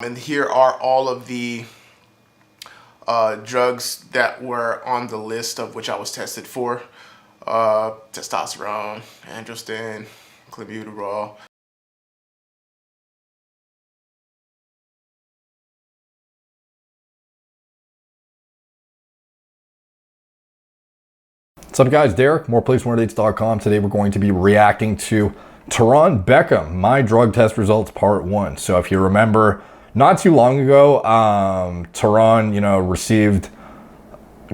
And here are all of the drugs that were on the list of which I was tested for. Testosterone, androsten, clenbuterol. What's up guys, Derek, moreplacemoredates.com. Today we're going to be reacting to Terron Beckham, my drug test results part 1. So if you remember, not too long ago, Terron, received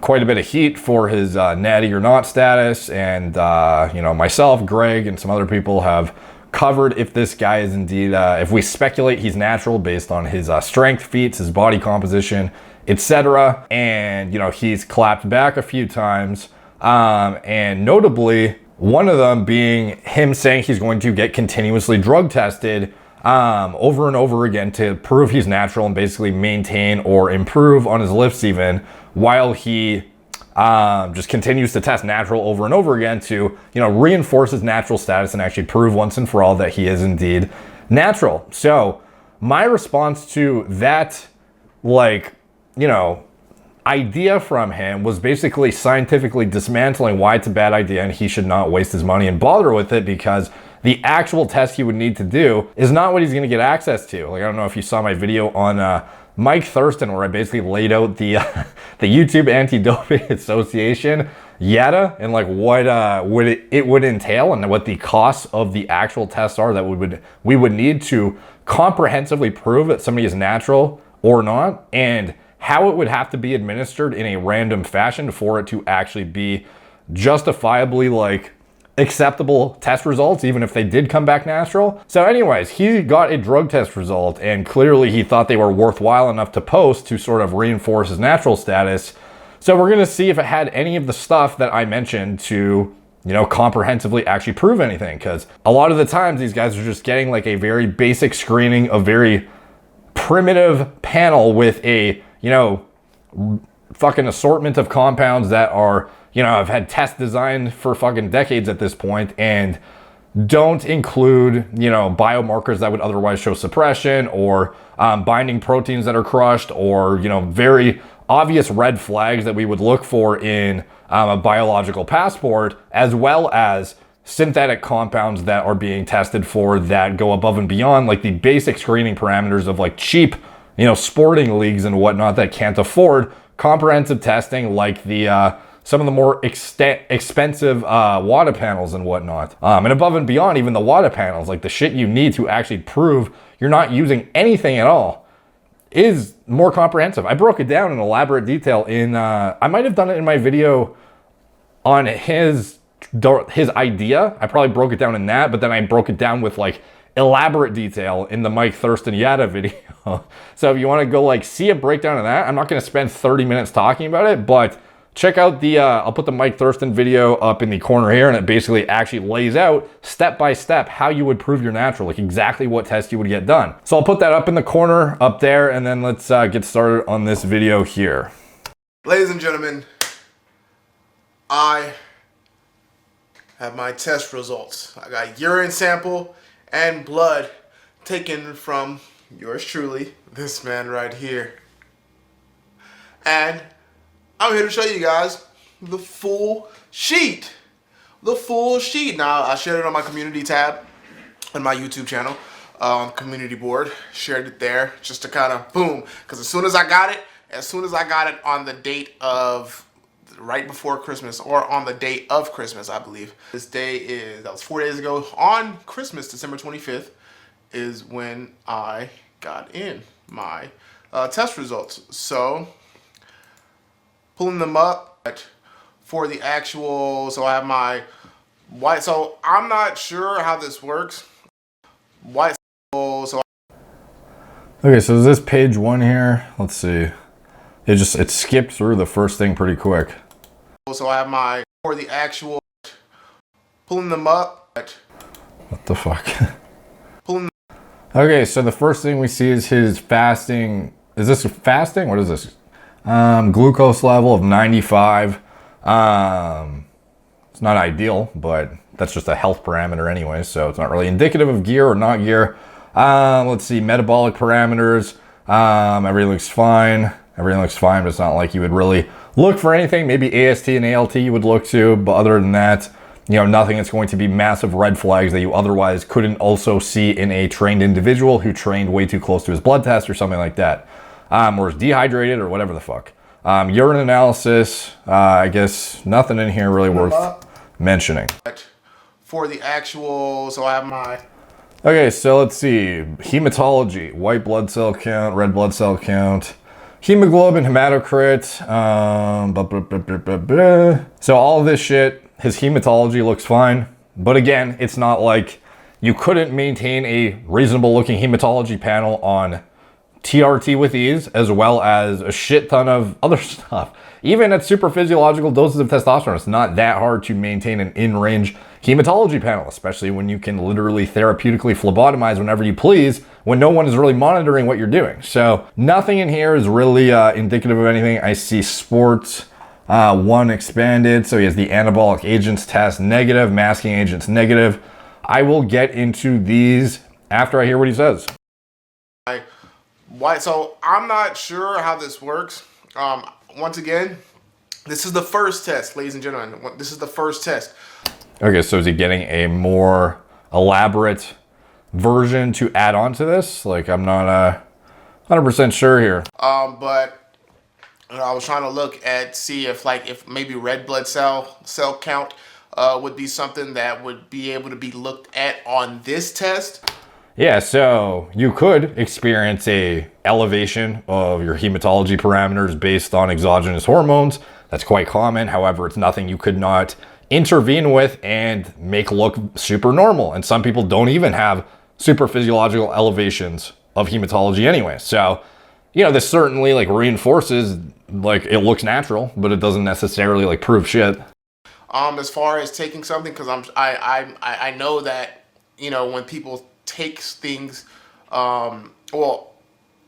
quite a bit of heat for his natty or not status. And, myself, Greg, and some other people have covered if this guy is indeed, if we speculate he's natural based on his strength feats, his body composition, etc. And, he's clapped back a few times. And notably, one of them being him saying he's going to get continuously drug tested over and over again to prove he's natural and basically maintain or improve on his lifts even, while he just continues to test natural over and over again to, reinforce his natural status and actually prove once and for all that he is indeed natural. So my response to that, idea from him was basically scientifically dismantling why it's a bad idea and he should not waste his money and bother with it, because the actual test he would need to do is not what he's going to get access to. I don't know if you saw my video on Mike Thurston, where I basically laid out the the YouTube Anti-Doping Association YADA and what it would entail and what the costs of the actual tests are that we would need to comprehensively prove that somebody is natural or not, and how it would have to be administered in a random fashion for it to actually be justifiably acceptable test results, even if they did come back natural. So anyways, he got a drug test result and clearly he thought they were worthwhile enough to post to sort of reinforce his natural status. So we're gonna see if it had any of the stuff that I mentioned to, comprehensively actually prove anything. Because a lot of the times these guys are just getting a very basic screening, a very primitive panel with a, fucking assortment of compounds that are, have had tests designed for fucking decades at this point and don't include, biomarkers that would otherwise show suppression or binding proteins that are crushed or, very obvious red flags that we would look for in a biological passport, as well as synthetic compounds that are being tested for that go above and beyond the basic screening parameters of cheap, sporting leagues and whatnot that can't afford comprehensive testing the some of the more expensive water panels and whatnot. And above and beyond even the water panels, the shit you need to actually prove you're not using anything at all is more comprehensive. I broke it down in elaborate detail in, I might have done it in my video on his idea. I probably broke it down in that, but then I broke it down with elaborate detail in the Mike Thurston YADA video. So if you want to go see a breakdown of that, I'm not going to spend 30 minutes talking about it, but check out the, I'll put the Mike Thurston video up in the corner here, and it basically actually lays out step by step how you would prove you're natural, exactly what test you would get done. So I'll put that up in the corner up there, and then let's get started on this video here. Ladies and gentlemen, I have my test results. I got urine sample and blood taken from yours truly, this man right here. And I'm here to show you guys the full sheet. The full sheet. Now, I shared it on my community tab on my YouTube channel, on the community board. Shared it there just to kind of boom. Because as soon as I got it on the date of right before Christmas, or on the date of Christmas, I believe. This day that was 4 days ago. On Christmas, December 25th, is when I got in my test results. So, pulling them up for the actual, so I have my white, so I'm not sure how this works. White, so. Okay, so is this page 1 here? Let's see. It skipped through the first thing pretty quick. So I have my, for the actual, pulling them up. What the fuck? Pulling. Okay, so the first thing we see is his fasting. Is this fasting? What is this? Glucose level of 95. It's not ideal, but that's just a health parameter anyway, so it's not really indicative of gear or not gear. Let's see, metabolic parameters. Everything looks fine. Everything looks fine, but it's not like you would really look for anything. Maybe AST and ALT you would look to, but other than that, nothing that's going to be massive red flags that you otherwise couldn't also see in a trained individual who trained way too close to his blood test or something like that. Or is dehydrated or whatever the fuck. Urine analysis, I guess nothing in here really worth mentioning. For the actual, so I have my... Okay, so let's see. Hematology, white blood cell count, red blood cell count, hemoglobin, hematocrit. So all of this shit, his hematology looks fine. But again, it's not like you couldn't maintain a reasonable looking hematology panel on TRT with ease, as well as a shit ton of other stuff. Even at super physiological doses of testosterone, it's not that hard to maintain an in-range hematology panel, especially when you can literally therapeutically phlebotomize whenever you please, when no one is really monitoring what you're doing. So nothing in here is really indicative of anything. I see sports 1 expanded, so he has the anabolic agents test negative, masking agents negative. I will get into these after I hear what he says. Why? So I'm not sure how this works. Once again, this is the first test, ladies and gentlemen. This is the first test. Okay, so is he getting a more elaborate version to add on to this? Like, I'm not 100% sure here. But I was trying to look at, see if maybe red blood cell count would be something that would be able to be looked at on this test. Yeah, so you could experience a elevation of your hematology parameters based on exogenous hormones. That's quite common. However, it's nothing you could not intervene with and make look super normal. And some people don't even have super physiological elevations of hematology anyway. So, this certainly reinforces it looks natural, but it doesn't necessarily prove shit. As far as taking something, because I know that when people takes things,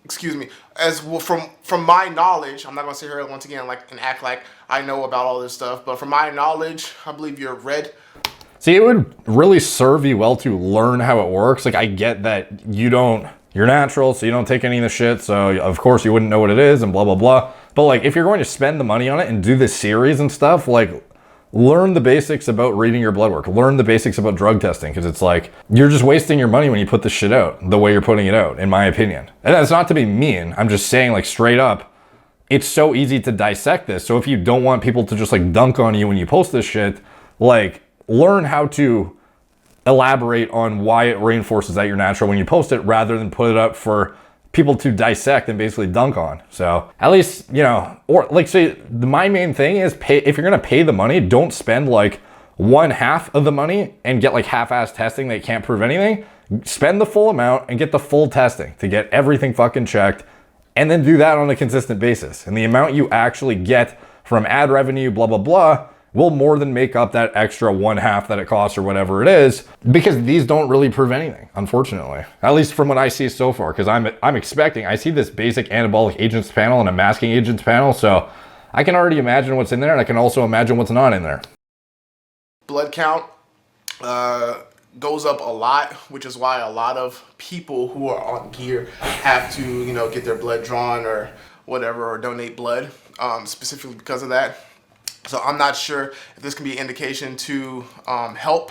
excuse me, as well, from my knowledge, I'm not gonna sit here once again and act like I know about all this stuff, but from my knowledge, I believe you're red. See, it would really serve you well to learn how it works. I get that you're natural, so you don't take any of the shit, so of course you wouldn't know what it is and blah, blah, blah. But if you're going to spend the money on it and do this series and stuff, learn the basics about reading your blood work. Learn the basics about drug testing, because it's you're just wasting your money when you put this shit out the way you're putting it out, in my opinion. And that's not to be mean. I'm just saying, straight up, it's so easy to dissect this. So if you don't want people to just dunk on you when you post this shit, learn how to elaborate on why it reinforces that you're natural when you post it, rather than put it up for people to dissect and basically dunk on. So at least, or say my main thing is if you're going to pay the money, don't spend 1/2 of the money and get half-ass testing that can't prove anything. Spend the full amount and get the full testing to get everything fucking checked, and then do that on a consistent basis. And the amount you actually get from ad revenue, blah, blah, blah, will more than make up that extra 1/2 that it costs or whatever it is, because these don't really prove anything, unfortunately. At least from what I see so far, because I see this basic anabolic agents panel and a masking agents panel, so I can already imagine what's in there, and I can also imagine what's not in there. Blood count goes up a lot, which is why a lot of people who are on gear have to, get their blood drawn or whatever, or donate blood, specifically because of that. So I'm not sure if this can be an indication to help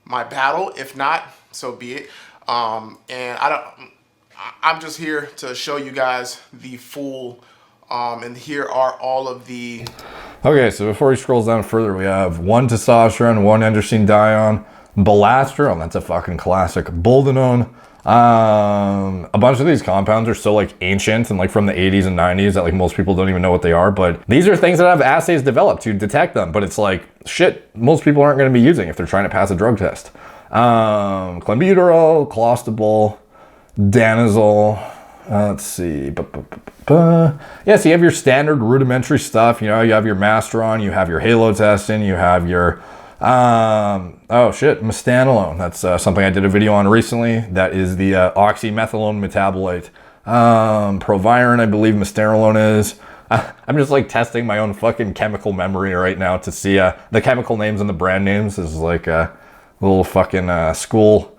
my battle. If not, so be it. And I'm just here to show you guys the full, and here are all of the... Okay, so before he scrolls down further, we have 1 testosterone, 1 androstenedione, balastrone, that's a fucking classic, boldenone. A bunch of these compounds are so ancient and from the 80s and 90s that most people don't even know what they are, but these are things that have assays developed to detect them, but it's shit, most people aren't going to be using if they're trying to pass a drug test. Clenbuterol, clostebol, danazol, let's see, yeah, so you have your standard rudimentary stuff, you have your Masteron, you have your halo testing, you have your mistanolone. That's something I did a video on recently. That is the oxymethylone metabolite. Proviron, I believe mistanolone is. I'm just testing my own fucking chemical memory right now to see the chemical names and the brand names. This is a little fucking school.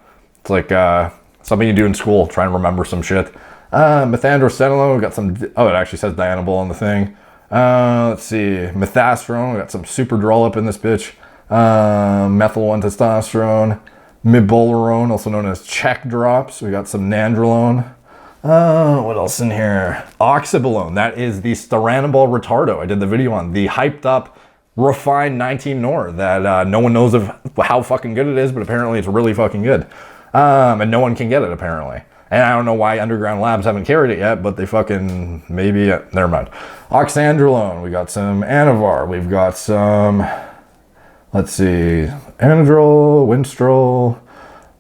It's something you do in school, trying to remember some shit. Methandrostenolone, we got some, oh, it actually says Dianabol on the thing. Let's see, Methasterone, we got some super drawl up in this bitch. Methyl 1-testosterone, Mibolerone, also known as check drops. We got some Nandrolone. What else in here? Oxabolone, that is the Styranabol retardo I did the video on. The hyped up, refined 19-nor that no one knows of how fucking good it is, but apparently it's really fucking good. And no one can get it apparently. And I don't know why Underground Labs haven't carried it yet, but they fucking, maybe, never mind. Oxandrolone, we got some Anavar, we've got some, let's see, Anadrol, Winstrol,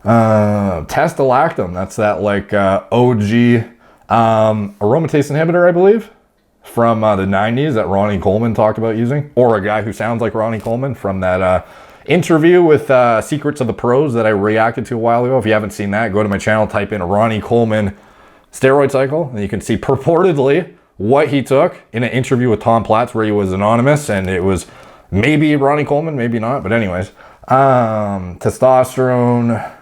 Testalactum, that's that like OG aromatase inhibitor, I believe, from the 90s that Ronnie Coleman talked about using, or a guy who sounds like Ronnie Coleman from that interview with Secrets of the Pros that I reacted to a while ago. If you haven't seen that, go to my channel, type in Ronnie Coleman steroid cycle, and you can see purportedly what he took in an interview with Tom Platz where he was anonymous, and it was maybe Ronnie Coleman, maybe not, but anyways. Testosterone.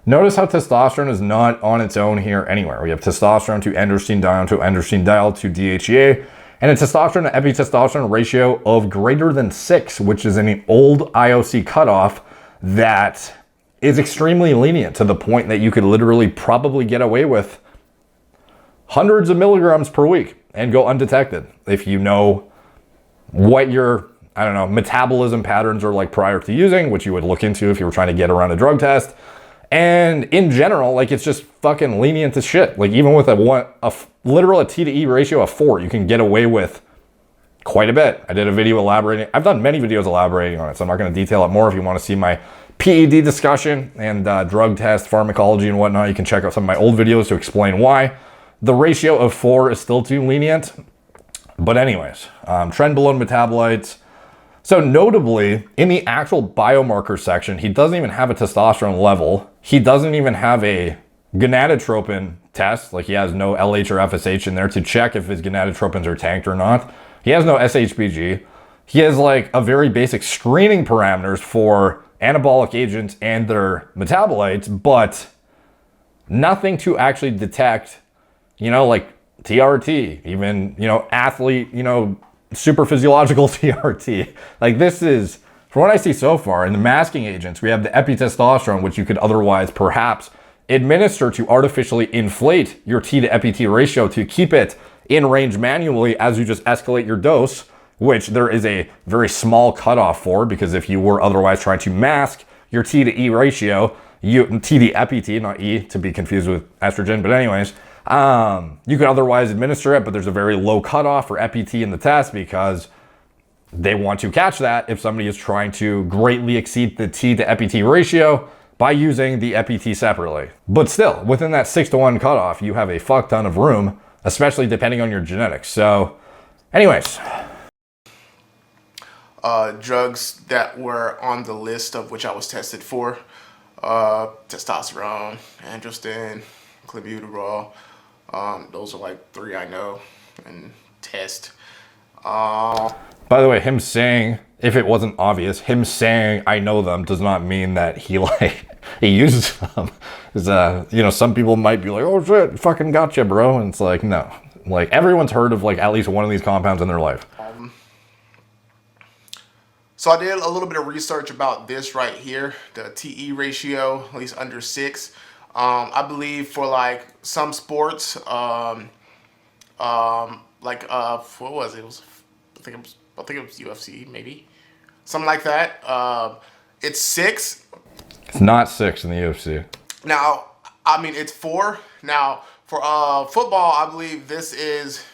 Notice how testosterone is not on its own here anywhere. We have testosterone to androstenedione to androstenediol to DHEA, and a testosterone to epitestosterone ratio of greater than 6, which is an old IOC cutoff that is extremely lenient to the point that you could literally probably get away with hundreds of milligrams per week and go undetected if you know what your, I don't know, metabolism patterns are like prior to using, which you would look into if you were trying to get around a drug test. And in general, like, it's just fucking lenient as shit. Like, even with literal T to E ratio of 4, you can get away with quite a bit. I did a video elaborating. I've done many videos elaborating on it, so I'm not going to detail it more. If you want to see my PED discussion and drug test pharmacology and whatnot, you can check out some of my old videos to explain why the ratio of 4 is still too lenient. But anyways, trenbolone metabolites. So notably, in the actual biomarker section, he doesn't even have a testosterone level. He doesn't even have a gonadotropin test. Like, he has no LH or FSH in there to check if his gonadotropins are tanked or not. He has no SHBG. He has like a very basic screening parameters for anabolic agents and their metabolites, but nothing to actually detect, you know, like TRT, even, you know, athlete, you know, super physiological TRT. Like, this is, from what I see so far, in the masking agents, we have the epitestosterone, which you could otherwise perhaps administer to artificially inflate your T to epi-T ratio to keep it in range manually as you just escalate your dose, which there is a very small cutoff for, because if you were otherwise trying to mask your T to E ratio, T to epi-T, not E to be confused with estrogen, but anyways, you could otherwise administer it, but there's a very low cutoff for epi-T in the test because they want to catch that if somebody is trying to greatly exceed the T to epi-T ratio by using the epi-T separately. But still, within that 6-to-1 cutoff, you have a fuck ton of room, especially depending on your genetics. So anyways. Drugs that were on the list of which I was tested for, testosterone, androsten, clenbuterol. Those are like 3 I know and test. By the way, him saying, if it wasn't obvious, him saying I know them does not mean that he he uses them. You know, some people might be like, oh shit, fucking gotcha, bro. And it's like, no. Like, everyone's heard of like at least one of these compounds in their life. So I did a little bit of research about this right here, the TE ratio, at least under 6. I believe for like some sports, like what was it? I think it was UFC, maybe something like that. It's 6. It's not 6 in the UFC. Now, I mean, it's 4. Now, for football, I believe this is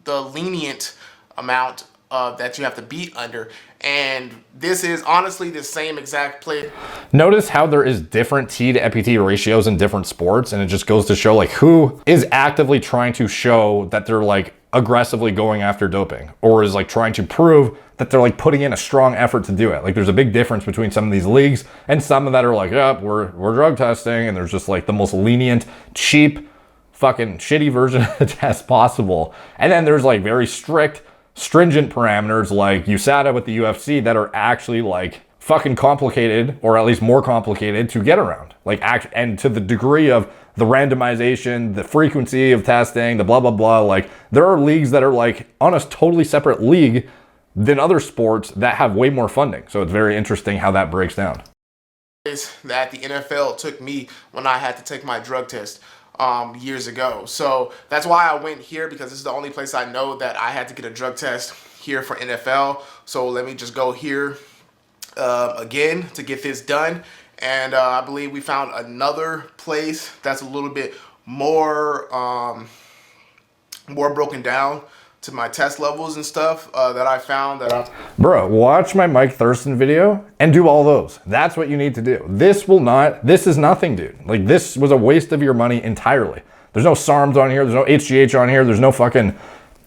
the lenient amount that you have to beat under. And this is honestly the same exact play. Notice how there is different T to epi-T ratios in different sports, and it just goes to show like who is actively trying to show that they're like aggressively going after doping, or is like trying to prove that they're like putting in a strong effort to do it. Like, there's a big difference between some of these leagues and some that are like, yep, we're drug testing, and there's just like the most lenient, cheap, fucking shitty version of the test possible. And then there's like very strict, stringent parameters like USADA with the UFC that are actually like fucking complicated, or at least more complicated to get around. Like, and to the degree of the randomization, the frequency of testing, the blah, blah, blah. Like, there are leagues that are like on a totally separate league than other sports that have way more funding. So it's very interesting how that breaks down. That the NFL took me when I had to take my drug test years ago. So that's why I went here, because this is the only place I know that I had to get a drug test here for NFL. So let me just go here again to get this done. And I believe we found another place that's a little bit more more broken down to my test levels and stuff that I found that Bro, watch my Mike Thurston video and do all those. That's what you need to do. This is nothing, dude. Like, this was a waste of your money entirely. There's no SARMs on here. There's no HGH on here. There's no fucking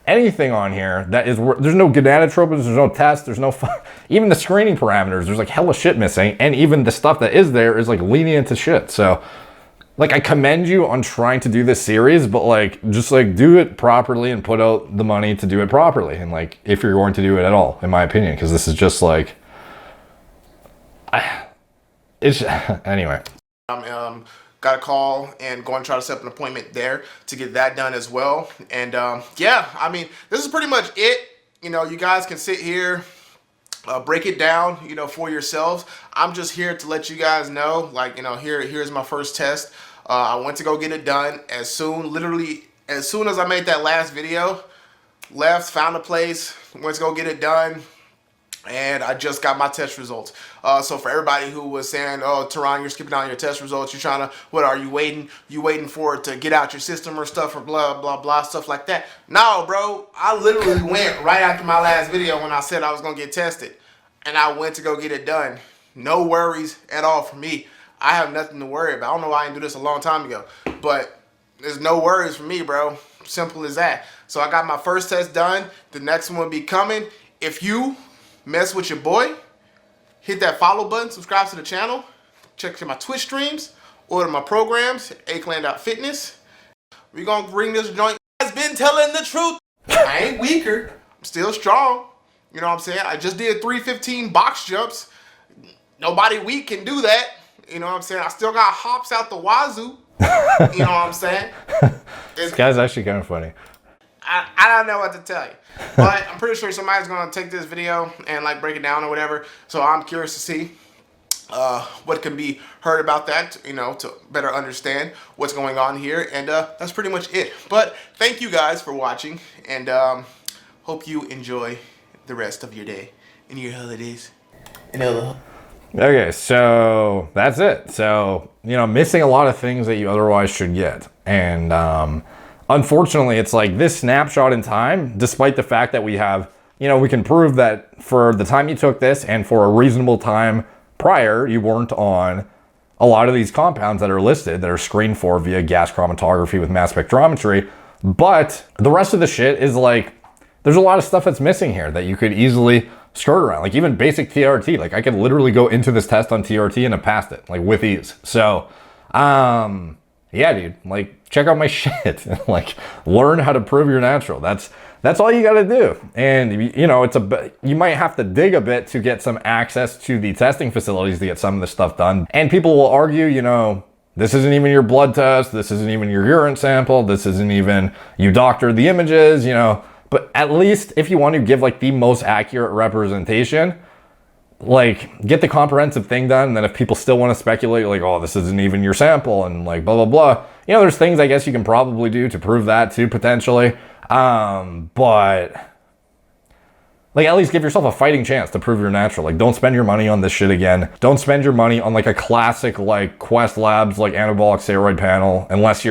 anything on here that is, there's no gonadotropins, there's no tests, there's no, even the screening parameters, there's like hella shit missing. And even the stuff that is there is like lenient to shit. So, like, I commend you on trying to do this series, but like, just like do it properly and put out the money to do it properly. And like, if you're going to do it at all, in my opinion, because this is just like, it's, anyway. Got a call and going to try to set up an appointment there to get that done as well. And yeah, I mean, this is pretty much it. You know, you guys can sit here, break it down, you know, for yourselves. I'm just here to let you guys know, like, you know, here's my first test. I went to go get it done literally as soon as I made that last video, left, found a place, went to go get it done. And I just got my test results. So for everybody who was saying, oh, Terron, you're skipping out your test results. You're trying to, what are you waiting? You waiting for it to get out your system or stuff or blah, blah, blah, stuff like that. No, bro. I literally went right after my last video when I said I was going to get tested. And I went to go get it done. No worries at all for me. I have nothing to worry about. I don't know why I didn't do this a long time ago. But there's no worries for me, bro. Simple as that. So I got my first test done. The next one will be coming. If you mess with your boy, hit that follow button, subscribe to the channel, check my Twitch streams, order my programs, aclan.fitness. We're gonna bring this joint. I've been telling the truth. I ain't weaker. I'm still strong. You know what I'm saying? I just did 315 box jumps. Nobody weak can do that. You know what I'm saying? I still got hops out the wazoo. You know what I'm saying? This guy's actually kind of funny. I don't know what to tell you, but I'm pretty sure somebody's gonna take this video and like break it down or whatever. So I'm curious to see what can be heard about that, you know, to better understand what's going on here. And that's pretty much it. But thank you guys for watching, and hope you enjoy the rest of your day and your holidays. Okay, so that's it. So, you know, missing a lot of things that you otherwise should get. And unfortunately, it's like this snapshot in time, despite the fact that we have, you know, we can prove that for the time you took this and for a reasonable time prior, you weren't on a lot of these compounds that are listed, that are screened for via gas chromatography with mass spectrometry. But the rest of the shit is like, there's a lot of stuff that's missing here that you could easily skirt around. Like even basic TRT, like I could literally go into this test on TRT and have passed it, like with ease. So, yeah, dude, like check out my shit. Like learn how to prove you're natural. That's all you got to do. And you know, you might have to dig a bit to get some access to the testing facilities to get some of this stuff done. And people will argue, you know, this isn't even your blood test. This isn't even your urine sample. This isn't even, you doctored the images, you know. But at least if you want to give like the most accurate representation, like get the comprehensive thing done. And then if people still want to speculate, like, oh, this isn't even your sample and like blah, blah, blah. You know, there's things I guess you can probably do to prove that too, potentially. But like at least give yourself a fighting chance to prove you're natural. Like don't spend your money on this shit again. Don't spend your money on like a classic like Quest Labs like anabolic steroid panel unless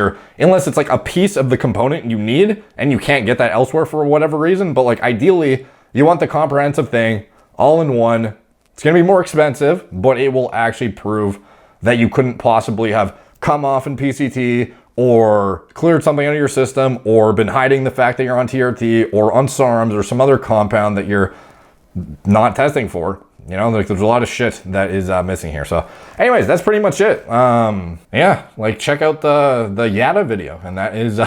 it's like a piece of the component you need and you can't get that elsewhere for whatever reason. But like ideally you want the comprehensive thing all in one. It's gonna be more expensive, but it will actually prove that you couldn't possibly have come off in PCT or cleared something out of your system, or been hiding the fact that you're on TRT or on SARMs or some other compound that you're not testing for. You know, like there's a lot of shit that is missing here. So anyways, that's pretty much it. Yeah, like check out the Yada video. And that is,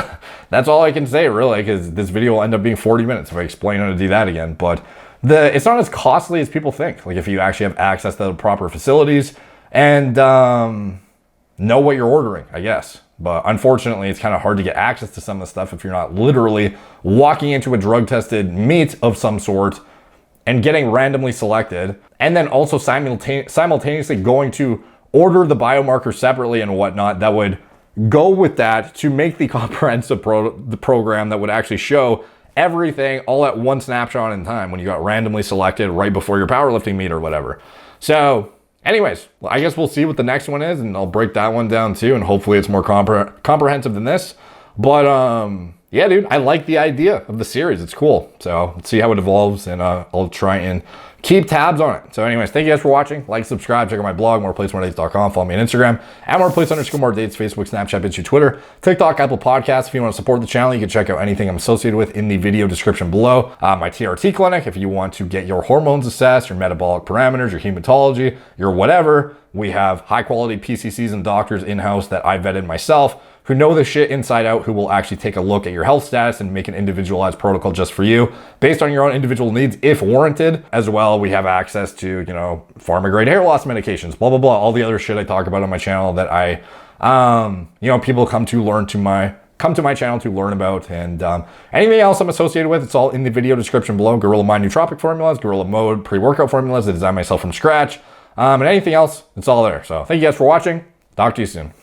that's all I can say really, because this video will end up being 40 minutes if I explain how to do that again. But it's not as costly as people think. Like if you actually have access to the proper facilities and know what you're ordering, I guess. But unfortunately, it's kind of hard to get access to some of the stuff if you're not literally walking into a drug-tested meat of some sort and getting randomly selected, and then also simultaneously going to order the biomarker separately and whatnot that would go with that to make the comprehensive the program that would actually show everything all at one snapshot in time when you got randomly selected right before your powerlifting meet or whatever. So anyways, I guess we'll see what the next one is, and I'll break that one down too, and hopefully it's more comprehensive than this. But yeah, dude, I like the idea of the series. It's cool. So let's see how it evolves, and I'll try and keep tabs on it. So anyways, thank you guys for watching. Like, subscribe, check out my blog, moreplace.com. Follow me on Instagram at moreplace_moredates, Facebook, Snapchat, Bitch, Twitter, TikTok, Apple Podcasts. If you want to support the channel, you can check out anything I'm associated with in the video description below. My TRT clinic, if you want to get your hormones assessed, your metabolic parameters, your hematology, your whatever. We have high quality PCCs and doctors in-house that I vetted myself, who know this shit inside out, who will actually take a look at your health status and make an individualized protocol just for you based on your own individual needs if warranted. As well, we have access to, you know, pharma grade hair loss medications, blah, blah, blah, all the other shit I talk about on my channel that I, you know, people come to my channel to learn about. And anything else I'm associated with, it's all in the video description below. Gorilla Mind nootropic formulas, Gorilla Mode pre-workout formulas I designed myself from scratch, and anything else, it's all there. So thank you guys for watching. Talk to you soon.